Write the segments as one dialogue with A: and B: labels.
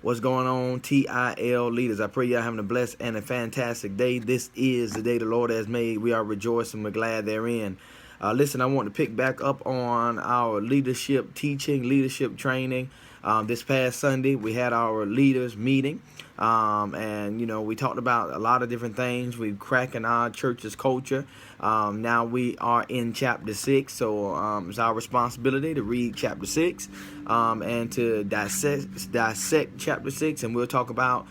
A: What's going on, TIL leaders? I pray y'all having a blessed and a fantastic day. This is the day the Lord has made. We are rejoicing. We're glad therein. Listen, I want to pick back up on our leadership teaching, leadership training. This past Sunday, we had our leaders meeting. And, we talked about a lot of different things. We're cracking our church's culture. Now we are in chapter 6, so it's our responsibility to read chapter 6 and to dissect chapter 6, and we'll talk about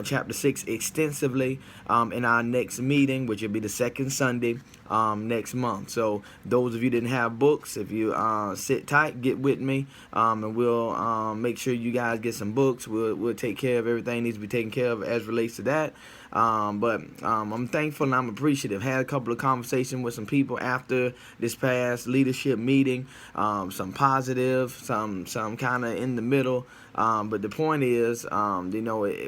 A: chapter 6 extensively in our next meeting, which will be the second Sunday next month. So those of you that didn't have books, if you sit tight, get with me, and we'll make sure you guys get some books. We'll take care of everything that needs to be taken care of as relates to that. But I'm thankful and I'm appreciative. Had a couple of conversations with some people after this past leadership meeting, some positive, some kind of in the middle. But the point is,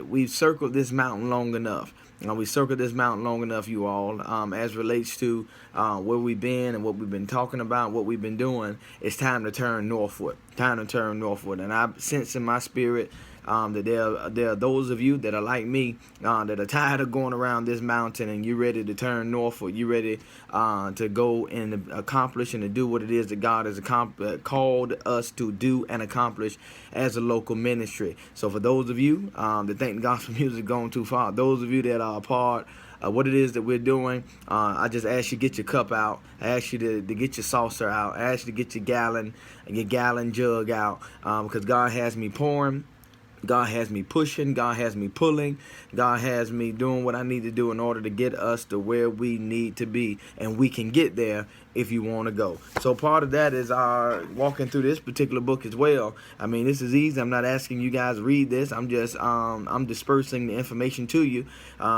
A: we've circled this mountain long enough. We circled this mountain long enough, you all, as relates to where we've been and what we've been talking about, what we've been doing. It's time to turn northward. Time to turn northward. And I sense in my spirit that there are those of you that are like me, that are tired of going around this mountain, and you're ready to turn northward. You're ready to go and accomplish and to do what it is that God has called us to do and accomplish as a local ministry. So for those of you that think the gospel music is going too far, those of you that are a part what it is that we're doing, I just ask you to get your cup out. I ask you to get your saucer out. I ask you to get your gallon jug out, because God has me pouring. God has me pushing. God has me pulling. God has me doing what I need to do in order to get us to where we need to be. And we can get there if you want to go. So part of that is our walking through this particular book as well. I mean, this is easy. I'm not asking you guys to read this. I'm just I'm dispersing the information to you.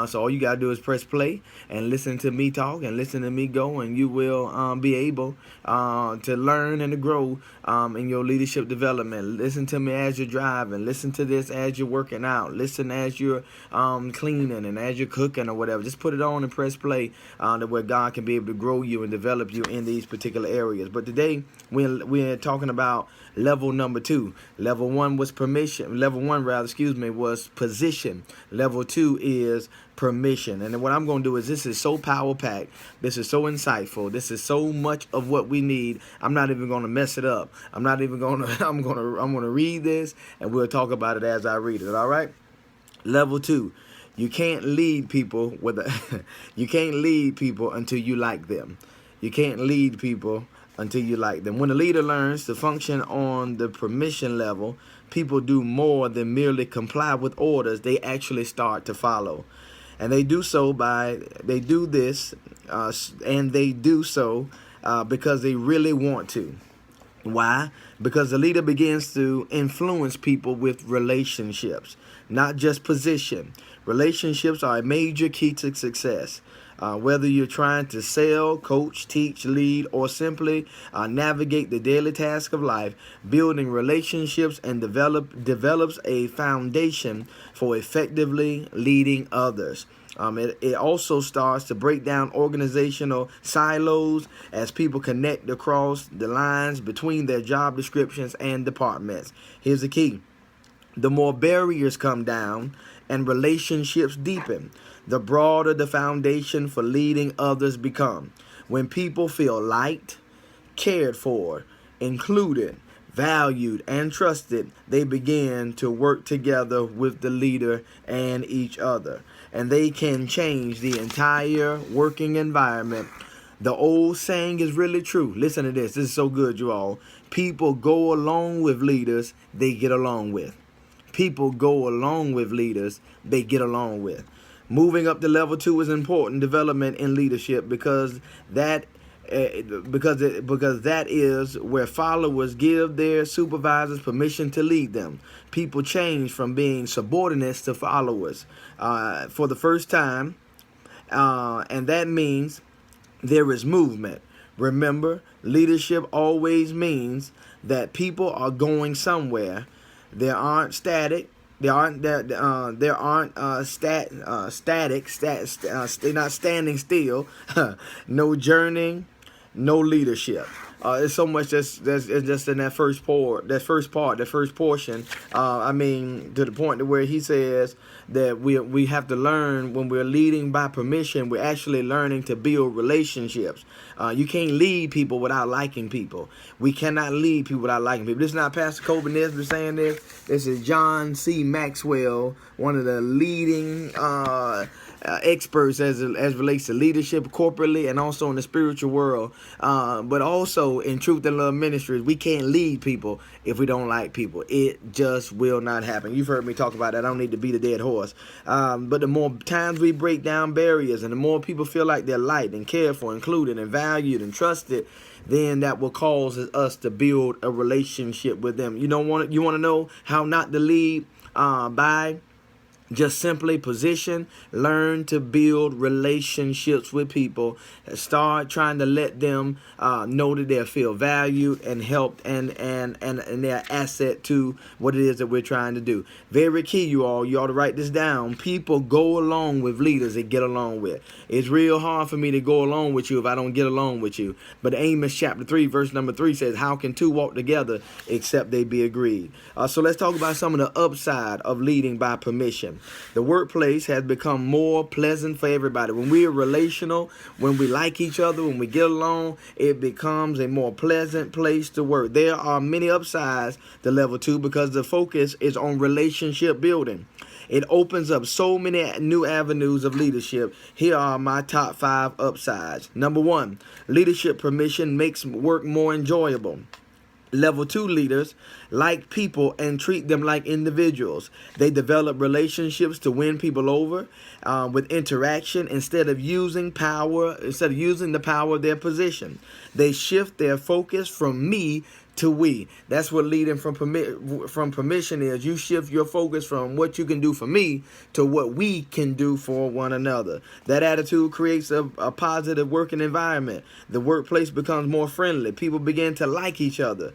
A: So all you got to do is press play and listen to me talk and listen to me go, and you will be able to learn and to grow in your leadership development. Listen to me as you're driving. Listen to this as you're working out. Listen as you're cleaning and as you're cooking or whatever. Just put it on and press play to where God can be able to grow you and develop you in these particular areas. But today we're talking about level number 2. Level 1 was permission. Level 1 was position. Level 2 is permission. And then what I'm going to do is, this is so power packed. This is so insightful. This is so much of what we need. I'm not even going to mess it up. I'm not even going to I'm going to read this, and we'll talk about it as I read it. All right? Level 2. You can't lead people you can't lead people until you like them. You can't lead people until you like them. When a leader learns to function on the permission level, people do more than merely comply with orders. They actually start to follow. And they do so because they really want to. Why? Because the leader begins to influence people with relationships, not just position. Relationships are a major key to success. Whether you're trying to sell, coach, teach, lead, or simply navigate the daily task of life, building relationships and develops a foundation for effectively leading others. It also starts to break down organizational silos as people connect across the lines between their job descriptions and departments. Here's the key. The more barriers come down and relationships deepen, the broader the foundation for leading others become. When people feel liked, cared for, included, valued, and trusted, they begin to work together with the leader and each other. And they can change the entire working environment. The old saying is really true. Listen to this. This is so good, you all. People go along with leaders they get along with. People go along with leaders they get along with. Moving up to level 2 is important development in leadership because that is where followers give their supervisors permission to lead them. People change from being subordinates to followers for the first time, and that means there is movement. Remember, leadership always means that people are going somewhere. They aren't static. They're not standing still. No journeying, no leadership. It's so much that's just in that first portion. I mean, to the point to where he says that we have to learn when we're leading by permission. We're actually learning to build relationships. You can't lead people without liking people. We cannot lead people without liking people. This is not Pastor Kobe Nesbitt saying this. This is John C. Maxwell, one of the leading experts as relates to leadership corporately and also in the spiritual world, but also in Truth and Love Ministries. We can't lead people if we don't like people. It just will not happen. You've heard me talk about that. I don't need to beat a dead horse. But the more times we break down barriers and the more people feel like they're liked and cared for, included and valued and trusted, then that will cause us to build a relationship with them. You want to know how not to lead? By just simply position, learn to build relationships with people. Start trying to let them know that they feel valued and helped and they're an asset to what it is that we're trying to do. Very key, you ought to write this down. People go along with leaders they get along with. It's real hard for me to go along with you if I don't get along with you. But Amos chapter 3, verse number 3 says, how can two walk together except they be agreed? So let's talk about some of the upside of leading by permission. The workplace has become more pleasant for everybody. When we are relational, when we like each other, when we get along, it becomes a more pleasant place to work. There are many upsides to level 2 because the focus is on relationship building. It opens up so many new avenues of leadership. Here are my top 5 upsides. Number 1, leadership permission makes work more enjoyable. Level 2 leaders like people and treat them like individuals. They develop relationships to win people over with interaction instead of using the power of their position. They shift their focus from me to we. That's what leading from permission is. You shift your focus from what you can do for me to what we can do for one another. That attitude creates a positive working environment. The workplace becomes more friendly. People begin to like each other.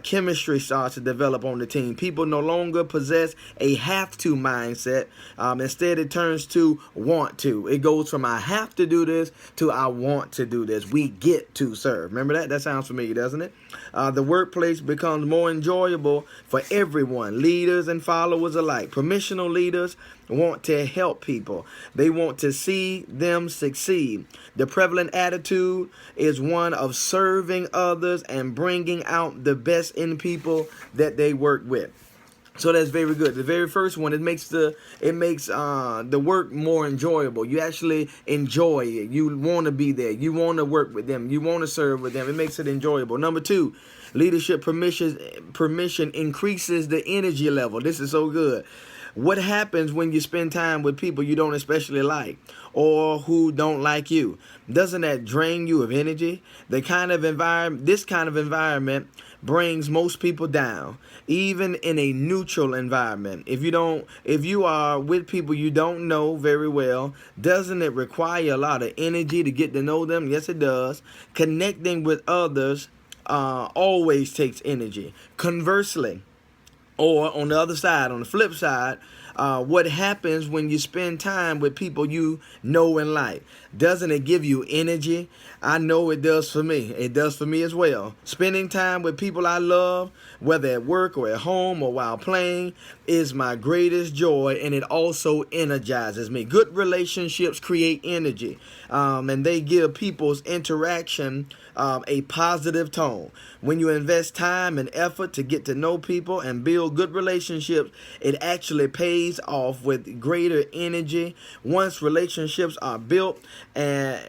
A: Chemistry starts to develop on the team. People no longer possess a have to mindset. Instead, it turns to want to. It goes from I have to do this to I want to do this. We get to serve. Remember that? That sounds familiar, doesn't it? The workplace becomes more enjoyable for everyone, leaders and followers alike. Permissional leaders want to help people. They want to see them succeed. The prevalent attitude is one of serving others and bringing out the best in people that they work with. So that's very good. The very first one, it makes the work more enjoyable. You actually enjoy it. You want to be there. You want to work with them. You want to serve with them. It makes it enjoyable. Number 2, leadership permission increases the energy level. This is so good. What happens when you spend time with people you don't especially like or who don't like you? Doesn't that drain you of energy? This kind of environment brings most people down, even in a neutral environment. If you are with people you don't know very well, doesn't it require a lot of energy to get to know them? Yes, it does. Connecting with others always takes energy. Conversely, or on the other side, on the flip side, what happens when you spend time with people you know and like? Doesn't it give you energy? I know it does for me. It does for me as well. Spending time with people I love, whether at work or at home or while playing, is my greatest joy, and it also energizes me. Good relationships create energy, and they give people's interaction a positive tone. When you invest time and effort to get to know people and build good relationships, it actually pays off with greater energy once relationships are built. And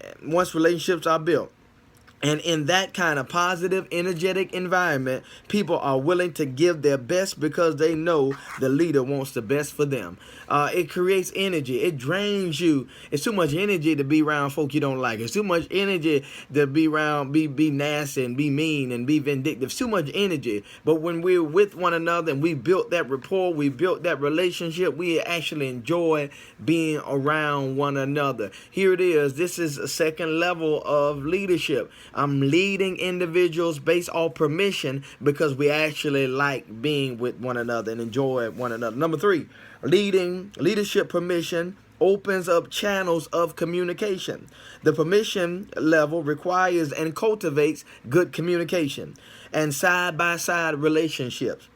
A: in that kind of positive, energetic environment, people are willing to give their best because they know the leader wants the best for them. It creates energy. It drains you. It's too much energy to be around folk you don't like. It's too much energy to be around, be nasty and be mean and be vindictive. It's too much energy. But when we're with one another and we built that rapport, we built that relationship, we actually enjoy being around one another. Here it is. This is a second level of leadership. I'm leading individuals based on permission because we actually like being with one another and enjoy one another. Number 3, leadership permission opens up channels of communication. The permission level requires and cultivates good communication and side-by-side relationships.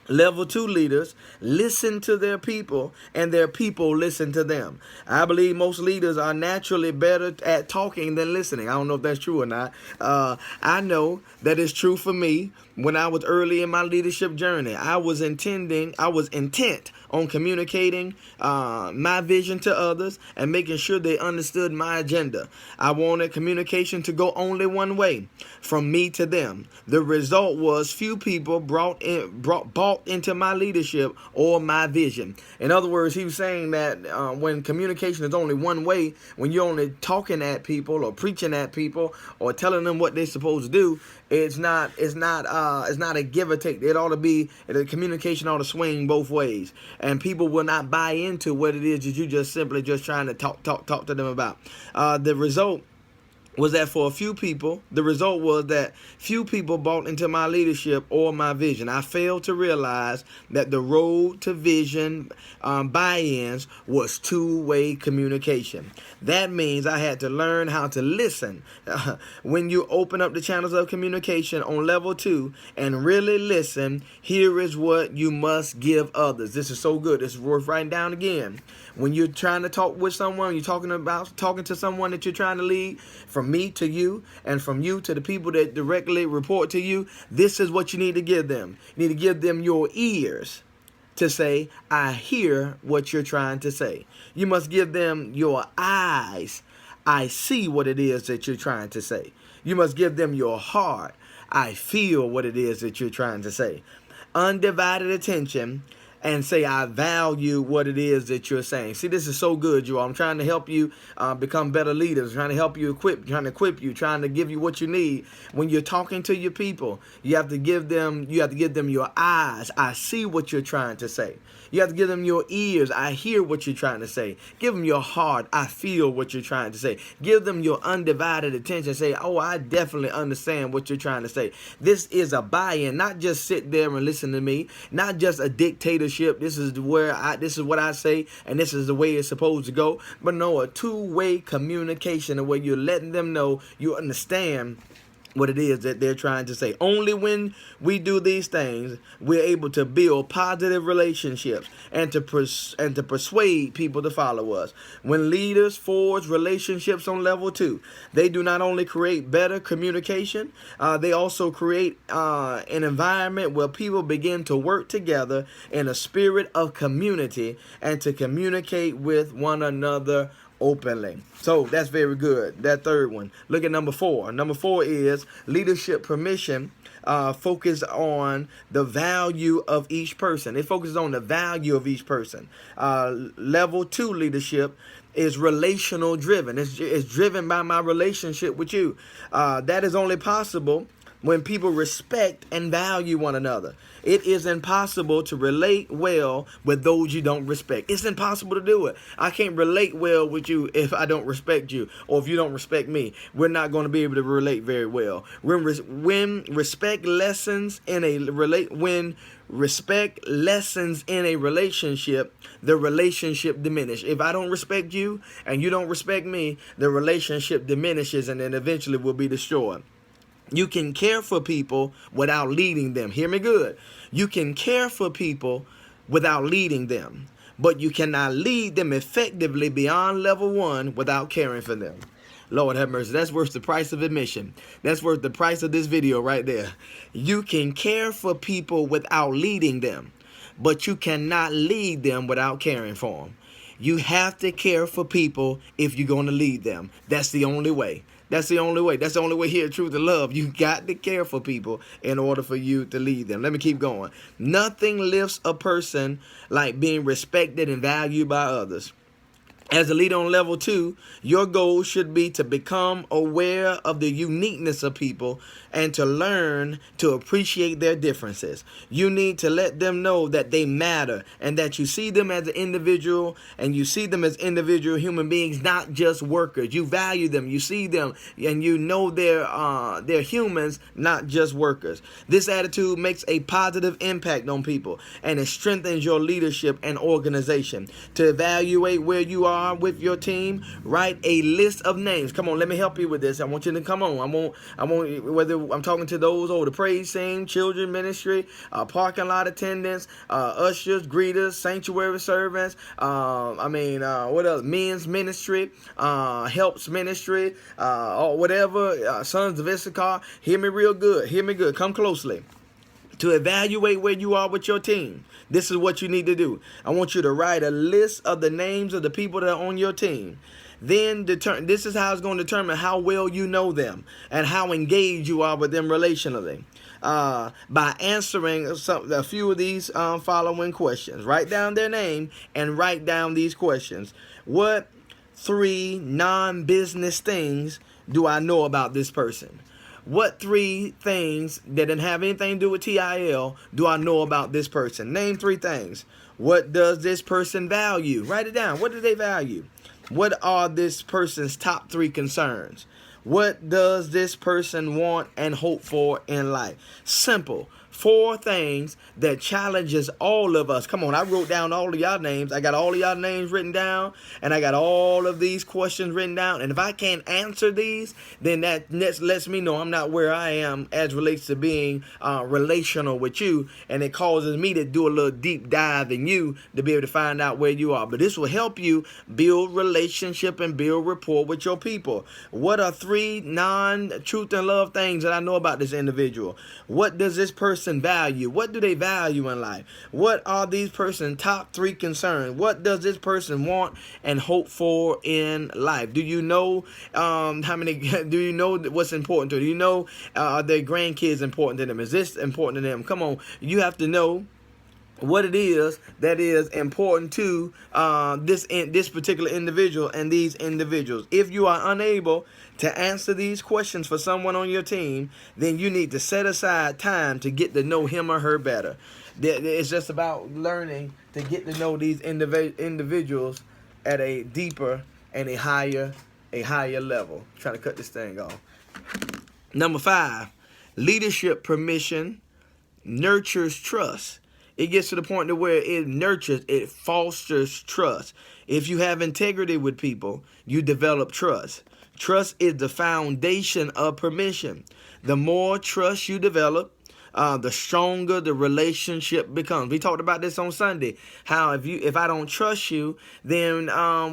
A: Level 2 leaders listen to their people and their people listen to them. I believe most leaders are naturally better at talking than listening. I don't know if that's true or not. I know that it's true for me. When I was early in my leadership journey, I was intent on communicating my vision to others and making sure they understood my agenda. I wanted communication to go only one way, from me to them. The result was few people bought into my leadership or my vision. In other words, he was saying that when communication is only one way, when you're only talking at people or preaching at people or telling them what they're supposed to do, it's not a give or take. The communication ought to swing both ways, and people will not buy into what it is that you just simply just trying to talk to them about. The result was that few people bought into my leadership or my vision. I failed to realize that the road to vision buy-ins was two-way communication. That means I had to learn how to listen. When you open up the channels of communication on level 2 and really listen, here is what you must give others. This is so good. This is worth writing down again. When you're trying to talk with someone, you're talking to someone that you're trying to lead, from me to you and from you to the people that directly report to you, this is what you need to give them. You need to give them your ears to say, I hear what you're trying to say. You must give them your eyes. I see what it is that you're trying to say. You must give them your heart. I feel what it is that you're trying to say. Undivided attention, and say, I value what it is that you're saying. See, this is so good, you all. I'm trying to help you become better leaders, trying to help you trying to give you what you need. When you're talking to your people, you have to give them your eyes. I see what you're trying to say. You have to give them your ears. I hear what you're trying to say. Give them your heart. I feel what you're trying to say. Give them your undivided attention. Say, oh, I definitely understand what you're trying to say. This is a buy-in, not just sit there and listen to me, not just a dictatorship. This is what I say, and this is the way it's supposed to go. But no, a two-way communication where you're letting them know you understand what it is that they're trying to say. Only when we do these things, we're able to build positive relationships and to persuade people to follow us. When leaders forge relationships on level 2, they do not only create better communication, they also create an environment where people begin to work together in a spirit of community and to communicate with one another openly. So that's very good. That third one. Look at number 4. Number 4 is leadership permission. Focus on the value of each person. It focuses on the value of each person. Level 2 leadership is relational driven. It's driven by my relationship with you. That is only possible when people respect and value one another. It is impossible to relate well with those you don't respect. It's impossible to do it. I can't relate well with you if I don't respect you, or if you don't respect me. We're not going to be able to relate very well. When respect lessons in a relationship, the relationship diminishes. If I don't respect you and you don't respect me, the relationship diminishes and then eventually will be destroyed. You can care for people without leading them. Hear me good. You can care for people without leading them, but you cannot lead them effectively beyond level 1 without caring for them. Lord have mercy. That's worth the price of admission. That's worth the price of this video right there. You can care for people without leading them, but you cannot lead them without caring for them. You have to care for people if you're going to lead them. That's the only way. That's the only way. That's the only way here, truth and love. You got to care for people in order for you to lead them. Let me keep going. Nothing lifts a person like being respected and valued by others. As a leader on level 2, your goal should be to become aware of the uniqueness of people and to learn to appreciate their differences. You need to let them know that they matter and that you see them as an individual and you see them as individual human beings, not just workers. You value them, you see them, and you know they're humans, not just workers. This attitude makes a positive impact on people and it strengthens your leadership and organization. To evaluate where you are with your team, write a list of names. Come on, let me help you with this. I want you to come on. I want whether I'm talking to those over the praise team, children ministry, parking lot attendants, ushers, greeters, sanctuary servants. What else? Men's ministry, helps ministry, or whatever. Sons of Issachar. Hear me real good. Hear me good. Come closely. To evaluate where you are with your team, this is what you need to do. I want you to write a list of the names of the people that are on your team. Then this is how it's going to determine how well you know them and how engaged you are with them relationally. By answering a few of these following questions. Write down their name and write down these questions. What 3 non-business things do I know about this person? What 3 things that didn't have anything to do with TIL do I know about this person? Name 3 things. What does this person value? Write it down. What do they value? What are this person's top 3 concerns? What does this person want and hope for in life? Simple. 4 things that challenges all of us. Come on, I wrote down all of y'all names. I got all of y'all names written down, and I got all of these questions written down. And if I can't answer these, then that lets me know I'm not where I am as relates to being relational with you, and it causes me to do a little deep dive in you to be able to find out where you are. But this will help you build relationship and build rapport with your people. What are 3 non-truth and love things that I know about this individual? What does this person value? What do they value in life? What are these person's top 3 concerns? What does this person want and hope for in life? Do you know do you know what's important to them? Do you know are their grandkids important to them? Is this important to them? Come on, you have to know what it is that is important to this particular individual and these individuals. If you are unable to answer these questions for someone on your team, then you need to set aside time to get to know him or her better. It's just about learning to get to know these individuals at a deeper and a higher level. I'm trying to cut this thing off. Number 5, leadership permission nurtures trust. It gets to the point to where it nurtures, it fosters trust. If you have integrity with people, you develop trust. Trust is the foundation of permission. The more trust you develop, the stronger the relationship becomes. We talked about this on Sunday. How if I don't trust you, then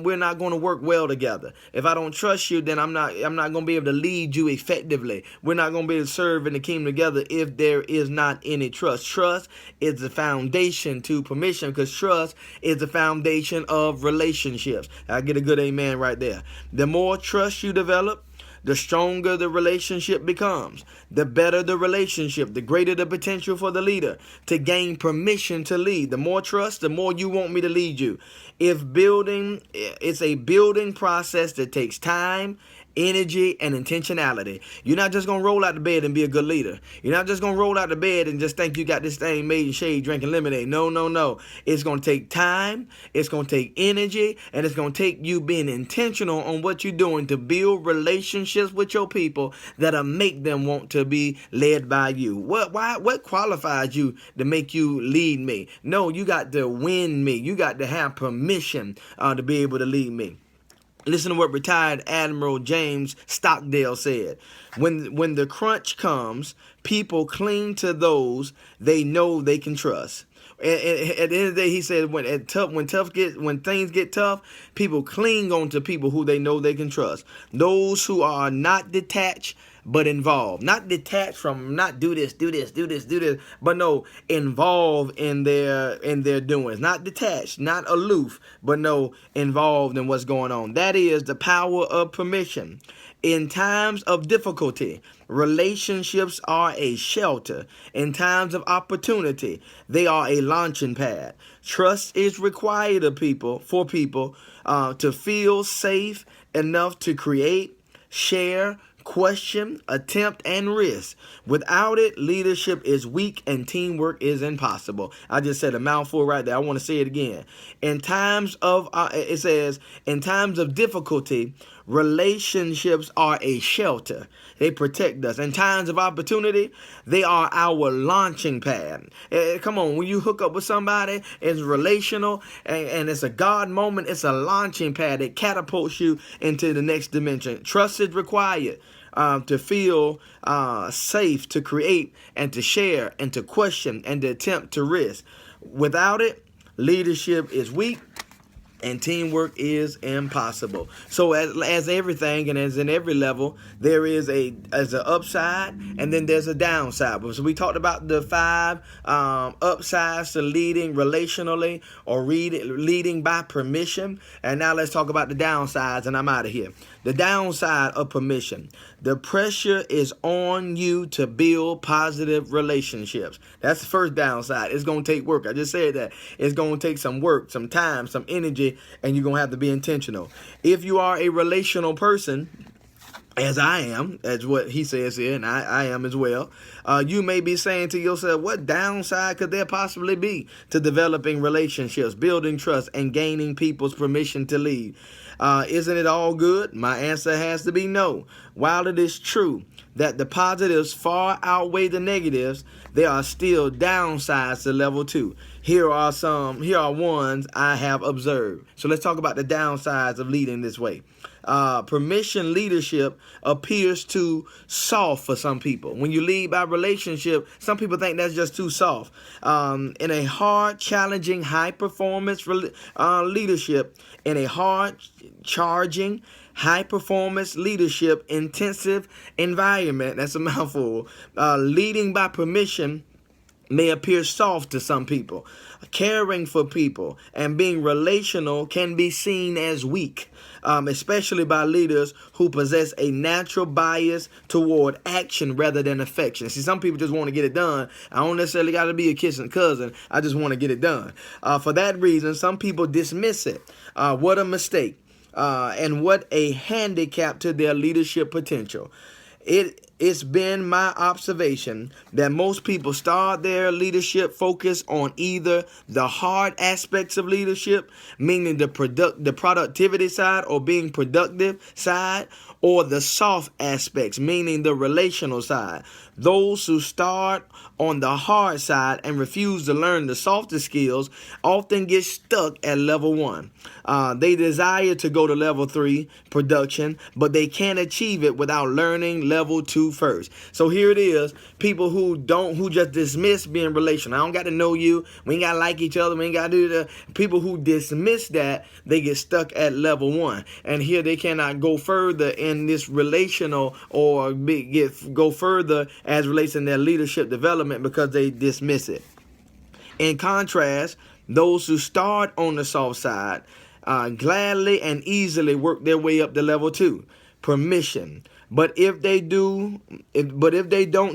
A: we're not going to work well together. If I don't trust you, then I'm not going to be able to lead you effectively. We're not going to be able to serve in the kingdom together if there is not any trust. Trust is the foundation to permission, because trust is the foundation of relationships. I get a good amen right there. The more trust you develop, the stronger the relationship becomes. The better the relationship, the greater the potential for the leader to gain permission to lead. The more trust, the more you want me to lead you. It's a building process that takes time, energy, and intentionality. You're not just going to roll out the bed and be a good leader. You're not just going to roll out the bed and just think you got this thing made in shade drinking lemonade. No. It's going to take time, it's going to take energy, and it's going to take you being intentional on what you're doing to build relationships with your people that'll make them want to be led by you. What qualifies you to make you lead me? No, you got to win me. You got to have permission to be able to lead me. Listen to what retired Admiral James Stockdale said. When the crunch comes, people cling to those they know they can trust. At the end of the day, he said, when things get tough, people cling on to people who they know they can trust. Those who are not detached but involved. Not detached from, not do this, but no, involved in their doings. Not detached, not aloof, but no, involved in what's going on. That is the power of permission. In times of difficulty, relationships are a shelter. In times of opportunity, they are a launching pad. Trust is required of people to feel safe enough to create, share, question, attempt, and risk. Without it, leadership is weak and teamwork is impossible. I just said a mouthful right there. I want to say it again. In times of, it says, in times of difficulty, relationships are a shelter. They protect us. In times of opportunity, they are our launching pad. Come on, when you hook up with somebody, it's relational and it's a God moment. It's a launching pad. It catapults you into the next dimension. Trust is required to feel safe, to create and to share and to question and to attempt to risk. Without it, leadership is weak and teamwork is impossible. So as everything and as in every level, there is an upside and then there's a downside. So we talked about the 5 upsides to leading relationally or leading by permission. And now let's talk about the downsides, and I'm out of here. The downside of permission. The pressure is on you to build positive relationships. That's the first downside. It's going to take work. I just said that. It's going to take some work, some time, some energy, and you're going to have to be intentional. If you are a relational person, as I am, as what he says here, and I am as well, you may be saying to yourself, what downside could there possibly be to developing relationships, building trust, and gaining people's permission to lead? Isn't it all good? My answer has to be no. While it is true that the positives far outweigh the negatives, there are still downsides to level 2. Here are ones I have observed. So let's talk about the downsides of leading this way. Permission leadership appears too soft for some people. When you lead by relationship, some people think that's just too soft. In a hard, challenging, high-performance leadership, in a hard, charging, high-performance leadership, intensive environment, that's a mouthful, leading by permission may appear soft to some people. Caring for people and being relational can be seen as weak, especially by leaders who possess a natural bias toward action rather than affection. See, some people just want to get it done. I don't necessarily got to be a kissing cousin. I just want to get it done. For that reason, some people dismiss it. What a mistake. And what a handicap to their leadership potential. It's been my observation that most people start their leadership focus on either the hard aspects of leadership, meaning the productivity side or being productive side, or the soft aspects, meaning the relational side. Those who start on the hard side and refuse to learn the softer skills often get stuck at level 1. They desire to go to level 3, production, but they can't achieve it without learning level 2 first. So here it is, people who just dismiss being relational. I don't got to know you. We ain't got to like each other. We ain't got to do that. People who dismiss that, they get stuck at level 1. And here they cannot go further in this relational or go further as relates in their leadership development because they dismiss it. In contrast, those who start on the soft side gladly and easily work their way up to level 2, permission. But if they don't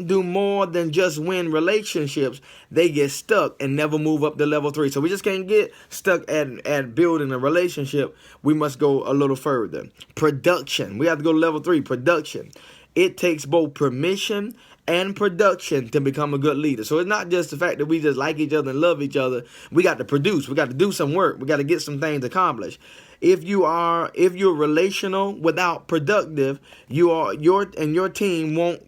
A: do more than just win relationships, they get stuck and never move up to level 3. So we just can't get stuck at building a relationship. We must go a little further. Production. We have to go to level 3, production. It takes both permission and production to become a good leader. So it's not just the fact that we just like each other and love each other. We got to produce. We got to do some work. We got to get some things accomplished. If you're relational without productive, your team won't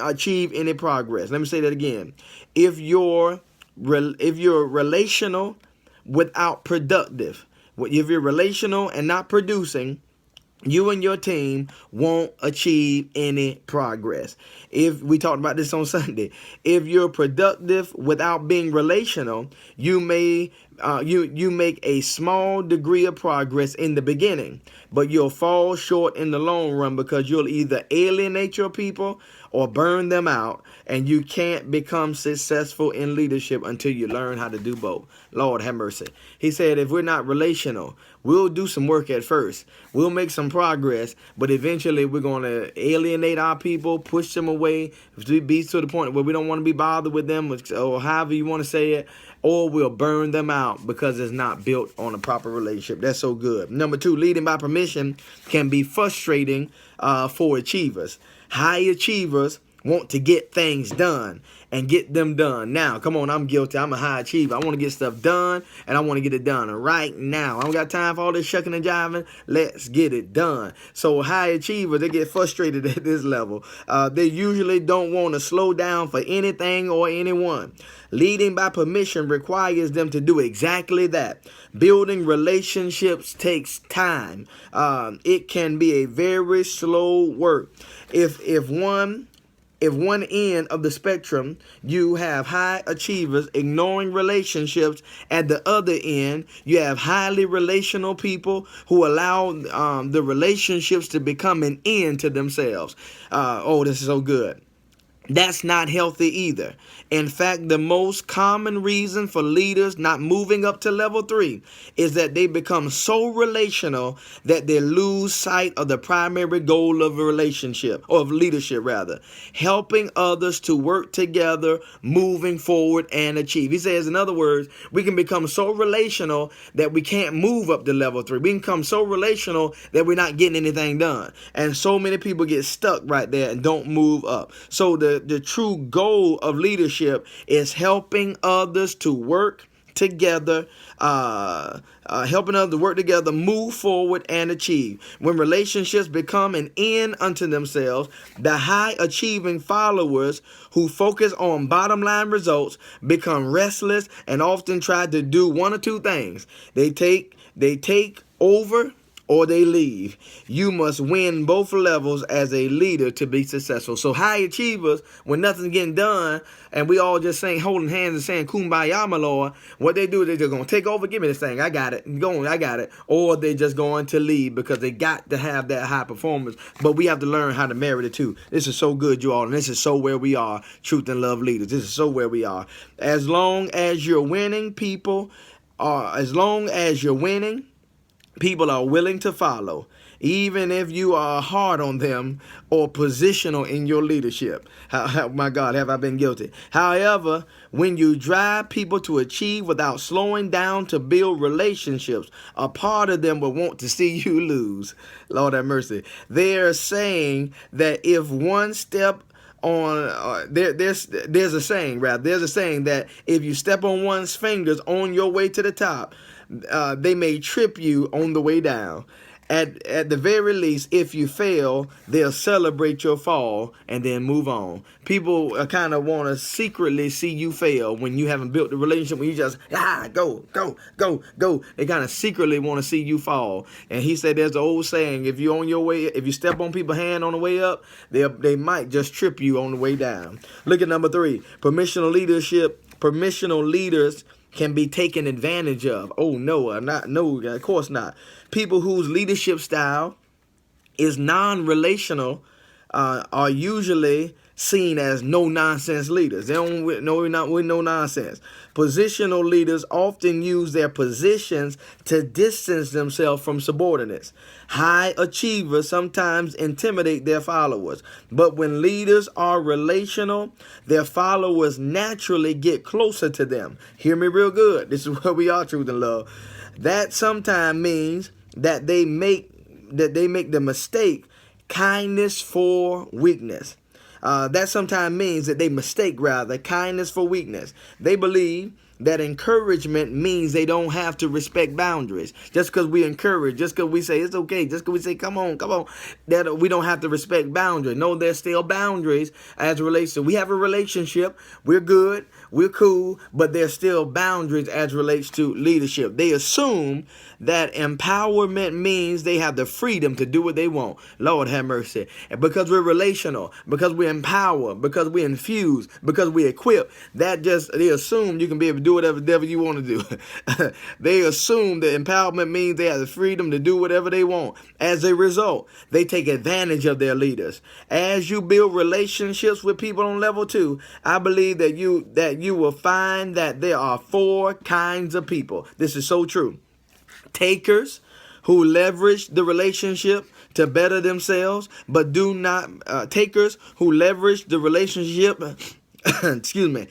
A: achieve any progress. Let me say that again. If you're relational without productive, if you're relational and not producing, you and your team won't achieve any progress. If we talked about this on Sunday, if you're productive without being relational, you may you make a small degree of progress in the beginning, but you'll fall short in the long run because you'll either alienate your people or burn them out, and you can't become successful in leadership until you learn how to do both. Lord have mercy. He said if we're not relational, we'll do some work at first. We'll make some progress, but eventually we're going to alienate our people, push them away, be to the point where we don't want to be bothered with them, or however you want to say it, or we'll burn them out because it's not built on a proper relationship. That's so good. Number 2, leading by permission can be frustrating for achievers. High achievers want to get things done and get them done now. Come on, I'm guilty. I'm a high achiever. I want to get stuff done, and I want to get it done right now. I don't got time for all this shucking and jiving. Let's get it done. So high achievers, they get frustrated at this level. They usually don't want to slow down for anything or anyone. Leading by permission requires them to do exactly that. Building relationships takes time. It can be a very slow work. If one end of the spectrum, you have high achievers ignoring relationships. At the other end, you have highly relational people who allow the relationships to become an end to themselves. Oh, this is so good. That's not healthy either. In fact, the most common reason for leaders not moving up to level 3 is that they become so relational that they lose sight of the primary goal of a relationship, or of leadership rather, helping others to work together, moving forward and achieve. He says, in other words, we can become so relational that we can't move up to level 3. We can become so relational that we're not getting anything done. And so many people get stuck right there and don't move up. So the true goal of leadership is helping others to work together, helping others to work together, move forward, and achieve. When relationships become an end unto themselves, the high achieving followers who focus on bottom line results become restless and often try to do one or two things. They take over or they leave. You must win both levels as a leader to be successful. So high achievers, when nothing's getting done, and we all just saying, holding hands and saying, Kumbaya, my Lord, what they do is they're just going to take over, give me this thing, I got it, I got it. Or they're just going to leave because they got to have that high performance. But we have to learn how to marry the two. This is so good, you all, and this is so where we are, Truth and Love leaders. This is so where we are. As long as you're winning, people are willing to follow, even if you are hard on them or positional in your leadership. My God, have I been guilty? However, when you drive people to achieve without slowing down to build relationships, a part of them will want to see you lose. Lord have mercy. They're saying that if one step on there's a saying that if you step on one's fingers on your way to the top, they may trip you on the way down. At the very least, if you fail, they'll celebrate your fall and then move on. People kind of want to secretly see you fail when you haven't built the relationship, when you just, go. They kind of secretly want to see you fall. And he said there's an old saying, if you're on your way, if you step on people's hand on the way up, they might just trip you on the way down. Look at number 3, permissional leadership. Permissional leaders can be taken advantage of. Oh, no, of course not. People whose leadership style is non-relational are usually seen as no-nonsense leaders. They don't with no nonsense. Positional leaders often use their positions to distance themselves from subordinates. High achievers sometimes intimidate their followers, but when leaders are relational, their followers naturally get closer to them. Hear me real good. This is where we are, Truth and Love. That sometimes means that they make the mistake kindness for weakness. That sometimes means that they mistake, rather, kindness for weakness. They believe that encouragement means they don't have to respect boundaries. Just because we encourage, just because we say it's okay, just because we say come on, that we don't have to respect boundaries. No, there's still boundaries as it relates to, we have a relationship, we're good, we're cool, but there's still boundaries as it relates to leadership. They assume that empowerment means they have the freedom to do what they want. Lord have mercy. And because we're relational, because we empower, because we infuse, because we equip, they assume you can be able to do whatever the devil you want to do. They assume that empowerment means they have the freedom to do whatever they want. As a result, they take advantage of their leaders. As you build relationships with people on level 2, I believe that you will find that there are 4 kinds of people. This is so true. Takers, who leverage the relationship to better themselves, but do not takers who leverage the relationship excuse me,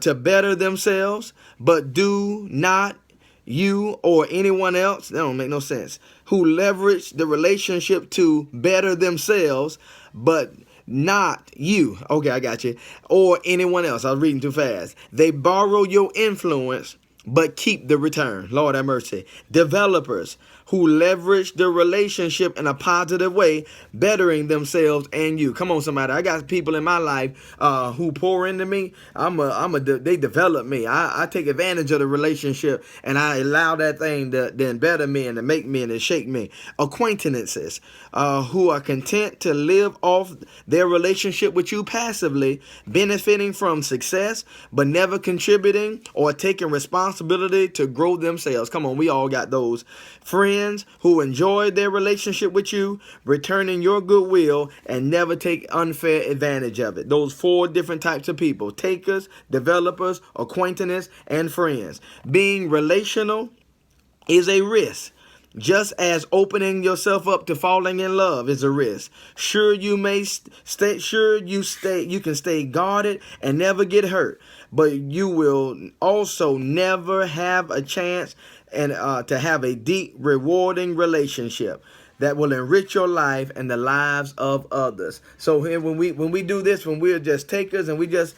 A: to better themselves, but do not you or anyone else. That don't make no sense. Who leverage the relationship to better themselves, but not you. Okay, I got you. Or anyone else. I was reading too fast. They borrow your influence, but keep the return. Lord have mercy. Developers who leverage the relationship in a positive way, bettering themselves and you. Come on, somebody. I got people in my life who pour into me. They develop me. I take advantage of the relationship, and I allow that thing to then better me and to make me and to shake me. Acquaintances who are content to live off their relationship with you passively, benefiting from success, but never contributing or taking responsibility to grow themselves. Come on, we all got those. Friends who enjoy their relationship with you, returning your goodwill and never take unfair advantage of it. Those 4 different types of people: takers, developers, acquaintances, and friends. Being relational is a risk, just as opening yourself up to falling in love is a risk. Sure, you may you can stay guarded and never get hurt, but you will also never have a chance and to have a deep, rewarding relationship that will enrich your life and the lives of others. So here, when we do this, when we're just takers and we just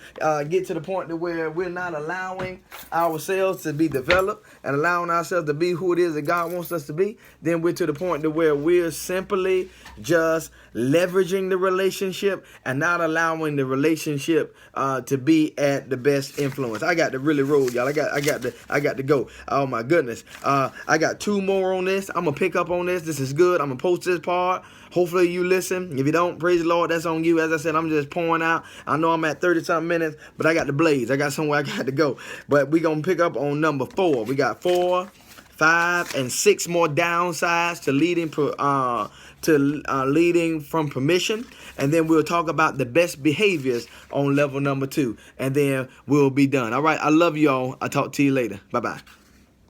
A: get to the point to where we're not allowing ourselves to be developed and allowing ourselves to be who it is that God wants us to be, then we're to the point to where we're simply just leveraging the relationship and not allowing the relationship to be at the best influence. I got to really roll, y'all. I got to go. Oh my goodness. I got 2 more on this. I'm gonna pick up on this. This is good. I'm gonna post this part. Hopefully you listen. If you don't, praise the Lord, that's on you. As I said, I'm just pouring out. I know I'm at 30-something minutes, but I got the blaze. I got somewhere I got to go. But we're going to pick up on number 4. We got 4, 5, and 6 more downsides to leading from permission. And then we'll talk about the best behaviors on level number 2. And then we'll be done. All right. I love y'all. I'll talk to you later. Bye-bye.